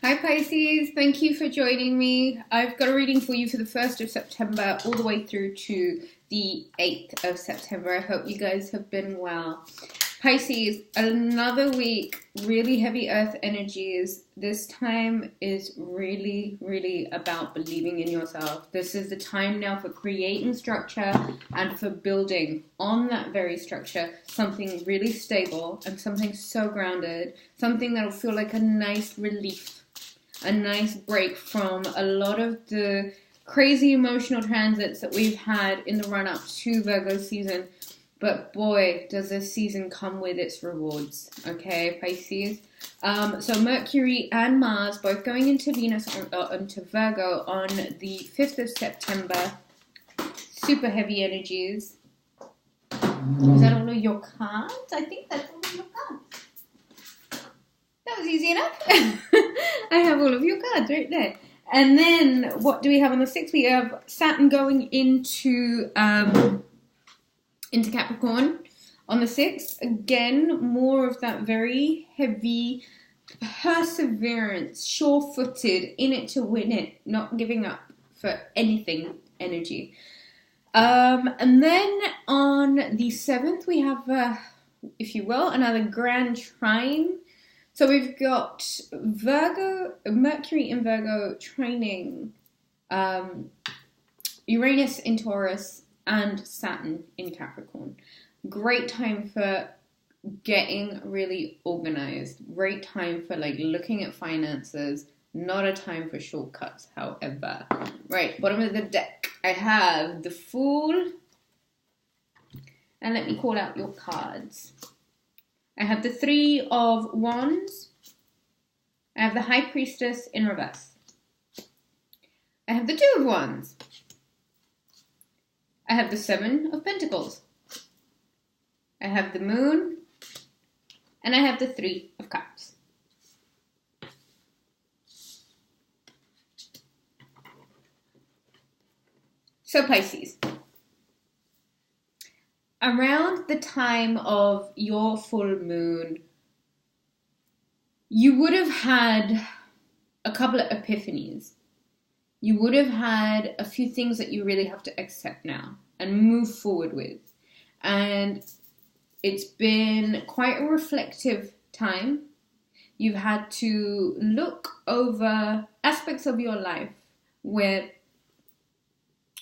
Hi Pisces, thank you for joining me. I've got a reading for you for the 1st of September all the way through to the 8th of September. I hope you guys have been well. Pisces, another week, really heavy earth energies. This time is really about believing in yourself. This is the time now for creating structure and for building on that very structure something really stable and something so grounded, something that'll feel like a nice relief. A nice break from a lot of the crazy emotional transits that we've had in the run-up to Virgo season. But boy, does this season come with its rewards. Okay, Pisces? So Mercury and Mars both going into Venus, into Virgo on the 5th of September. Super heavy energies. Is that all of your cards? I think that's all of your cards. That was easy enough. I have all of your cards right there. And then what do we have on the 6th? We have Saturn going into Capricorn on the 6th. Again, more of that very heavy perseverance, sure-footed, in it to win it, not giving up for anything energy. And then on the 7th, we have, if you will, another grand trine. So we've got Mercury in Virgo trining Uranus in Taurus and Saturn in Capricorn. Great time for getting really organized. Great time for looking at finances. Not a time for shortcuts, however. Right, bottom of the deck. I have the Fool. And let me call out your cards. I have the 3 of Wands. I have the High Priestess in reverse. I have the 2 of Wands. I have the 7 of Pentacles. I have the Moon. And I have the 3 of Cups. So Pisces. Around the time of your full moon, you would have had a couple of epiphanies. You would have had a few things that you really have to accept now and move forward with. And it's been quite a reflective time. You've had to look over aspects of your life where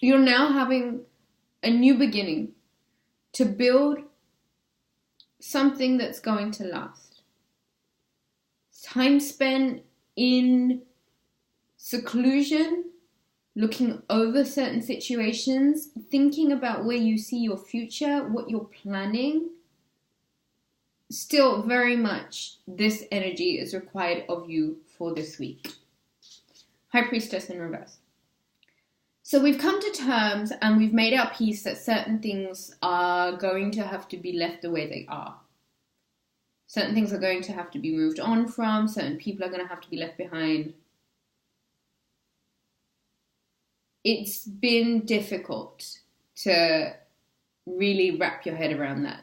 you're now having a new beginning to build something that's going to last. Time spent in seclusion, looking over certain situations, thinking about where you see your future, what you're planning. Still very much this energy is required of you for this week. High Priestess in reverse. So we've come to terms and we've made our peace that certain things are going to have to be left the way they are. Certain things are going to have to be moved on from. Certain people are going to have to be left behind. It's been difficult to really wrap your head around that.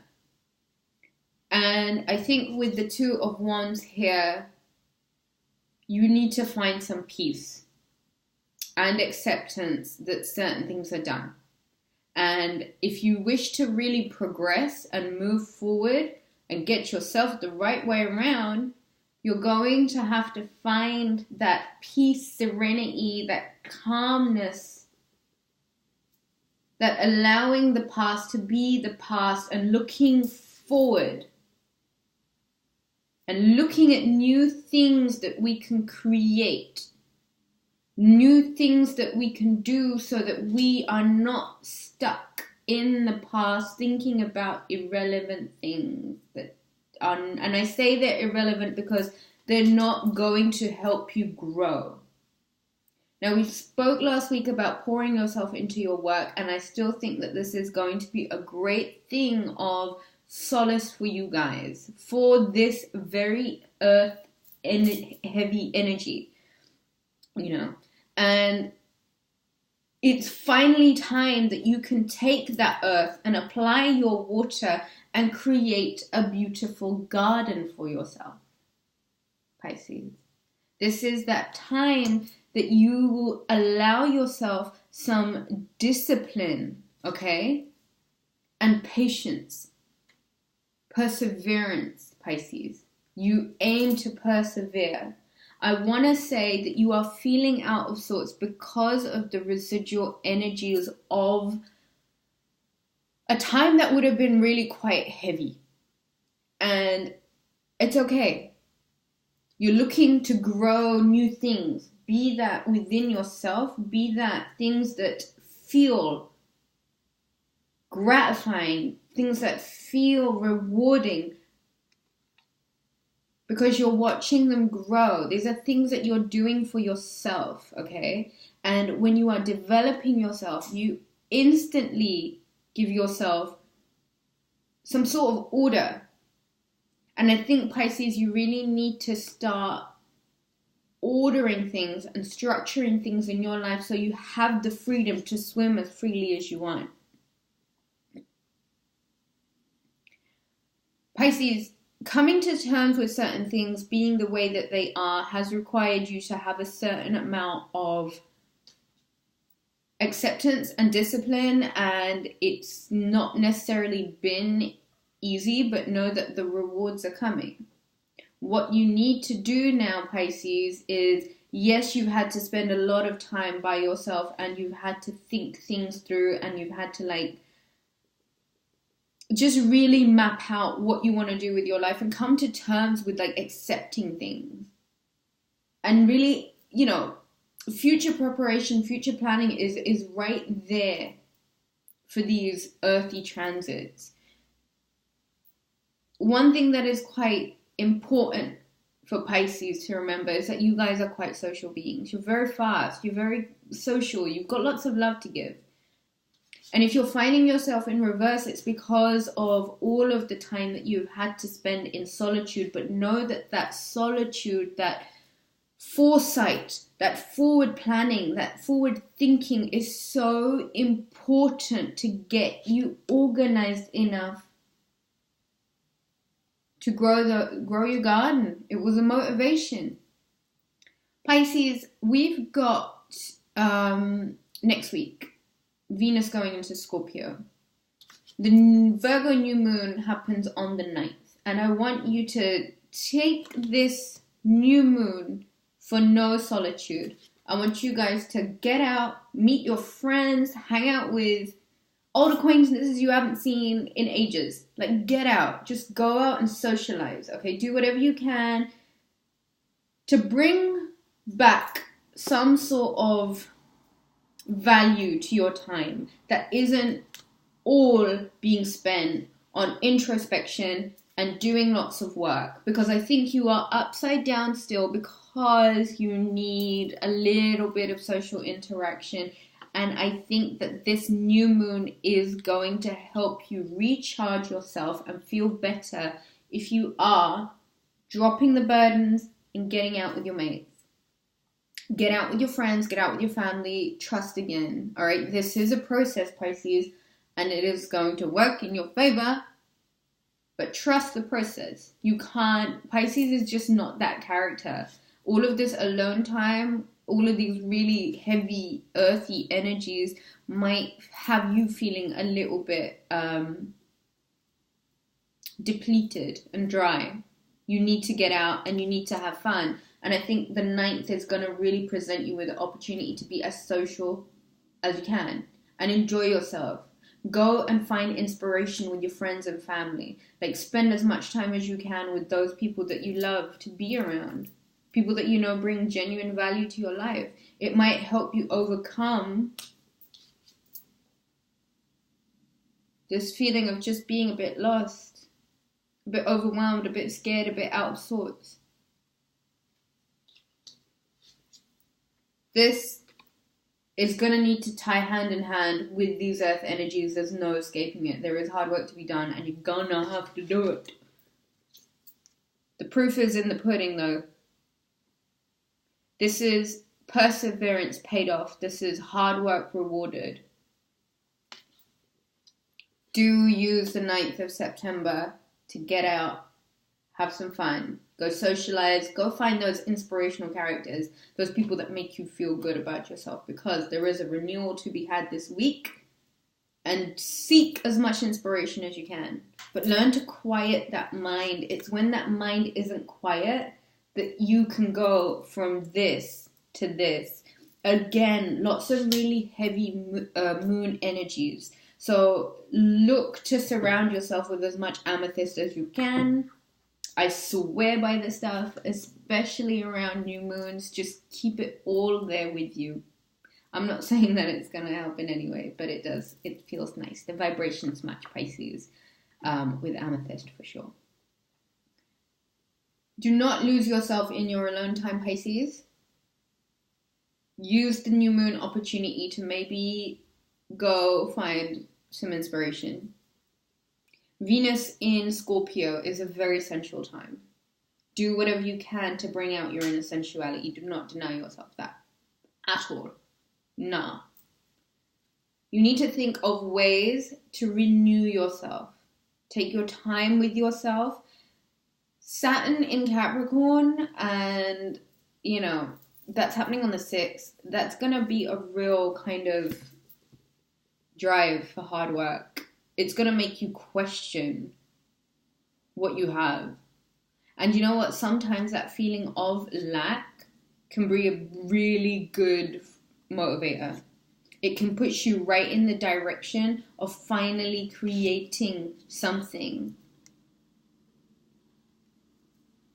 And I think with the 2 of Wands here, you need to find some peace and acceptance that certain things are done. And if you wish to really progress and move forward and get yourself the right way around, you're going to have to find that peace, serenity, that calmness, that allowing the past to be the past and looking forward and looking at new things that we can create. New things that we can do so that we are not stuck in the past thinking about irrelevant things that are, and I say they're irrelevant because they're not going to help you grow. Now, we spoke last week about pouring yourself into your work, and I still think that this is going to be a great thing of solace for you guys for this very earth heavy energy, and it's finally time that you can take that earth and apply your water and create a beautiful garden for yourself, Pisces. This is that time that you will allow yourself some discipline, okay? And patience, perseverance, Pisces. You aim to persevere. I want to say that you are feeling out of sorts because of the residual energies of a time that would have been really quite heavy. And it's okay. You're looking to grow new things. Be that within yourself, be that things that feel gratifying, things that feel rewarding, because you're watching them grow. These are things that you're doing for yourself, okay? And when you are developing yourself, you instantly give yourself some sort of order. And I think, Pisces, you really need to start ordering things and structuring things in your life so you have the freedom to swim as freely as you want. Pisces, coming to terms with certain things being the way that they are has required you to have a certain amount of acceptance and discipline, and it's not necessarily been easy, but know that the rewards are coming. What you need to do now, Pisces, is yes, you've had to spend a lot of time by yourself and you've had to think things through and you've had to just really map out what you want to do with your life and come to terms with accepting things. And really, future preparation, future planning is right there for these earthy transits. One thing that is quite important for Pisces to remember is that you guys are quite social beings. You're very fast, you're very social, you've got lots of love to give. And if you're finding yourself in reverse, it's because of all of the time that you've had to spend in solitude. But know that solitude, that foresight, that forward planning, that forward thinking is so important to get you organized enough to grow your garden. It was a motivation. Pisces, we've got next week Venus going into Scorpio. The Virgo new moon happens on the 9th, and I want you to take this new moon for no solitude. I want you guys to get out, meet your friends, hang out with old acquaintances you haven't seen in ages. Get out. Just go out and socialize, okay? Do whatever you can to bring back some sort of value to your time that isn't all being spent on introspection and doing lots of work. Because I think you are upside down still because you need a little bit of social interaction. And I think that this new moon is going to help you recharge yourself and feel better if you are dropping the burdens and getting out with your mates. Get out with your friends, get out with your family, trust again. All right, this is a process, Pisces, and it is going to work in your favor, but trust the process. You can't, Pisces is just not that character. All of this alone time, all of these really heavy, earthy energies might have you feeling a little bit depleted and dry. You need to get out and you need to have fun. And I think the 9th is going to really present you with the opportunity to be as social as you can and enjoy yourself. Go and find inspiration with your friends and family. Spend as much time as you can with those people that you love to be around. People that you know bring genuine value to your life. It might help you overcome this feeling of just being a bit lost, a bit overwhelmed, a bit scared, a bit out of sorts. This is going to need to tie hand in hand with these earth energies. There's no escaping it. There is hard work to be done and you're gonna have to do it. The proof is in the pudding though. This is perseverance paid off. This is hard work rewarded. Do use the 9th of September to get out, have some fun, go socialize, go find those inspirational characters, those people that make you feel good about yourself, because there is a renewal to be had this week. And seek as much inspiration as you can. But learn to quiet that mind. It's when that mind isn't quiet that you can go from this to this. Again, lots of really heavy moon energies. So look to surround yourself with as much amethyst as you can. I swear by this stuff, especially around new moons. Just keep it all there with you. I'm not saying that it's going to help in any way, but it does. It feels nice. The vibrations match Pisces with amethyst for sure. Do not lose yourself in your alone time, Pisces. Use the new moon opportunity to maybe go find some inspiration. Venus in Scorpio is a very sensual time. Do whatever you can to bring out your inner sensuality. Do not deny yourself that at all. No. You need to think of ways to renew yourself. Take your time with yourself. Saturn in Capricorn, and, you know, that's happening on the 6th. That's going to be a real kind of drive for hard work. It's going to make you question what you have. And you know what? Sometimes that feeling of lack can be a really good motivator. It can push you right in the direction of finally creating something.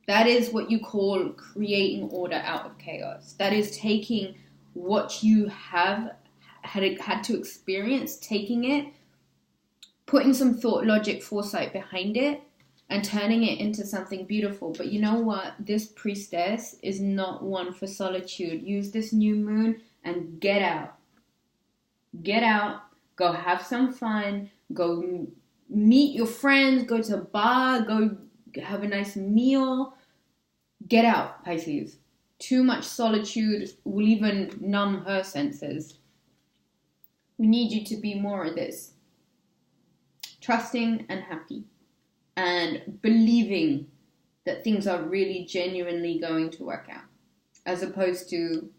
That is what you call creating order out of chaos. That is taking what you have had to experience, taking it, putting some thought, logic, foresight behind it, and turning it into something beautiful. But you know what? This priestess is not one for solitude. Use this new moon and get out. Get out. Go have some fun. Go meet your friends. Go to a bar. Go have a nice meal. Get out, Pisces. Too much solitude will even numb her senses. We need you to be more of this. Trusting and happy. And believing that things are really genuinely going to work out. As opposed to,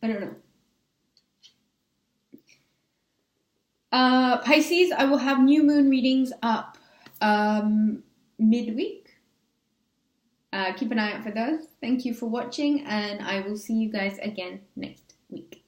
I don't know. Pisces, I will have new moon readings up midweek. Keep an eye out for those. Thank you for watching, and I will see you guys again next week.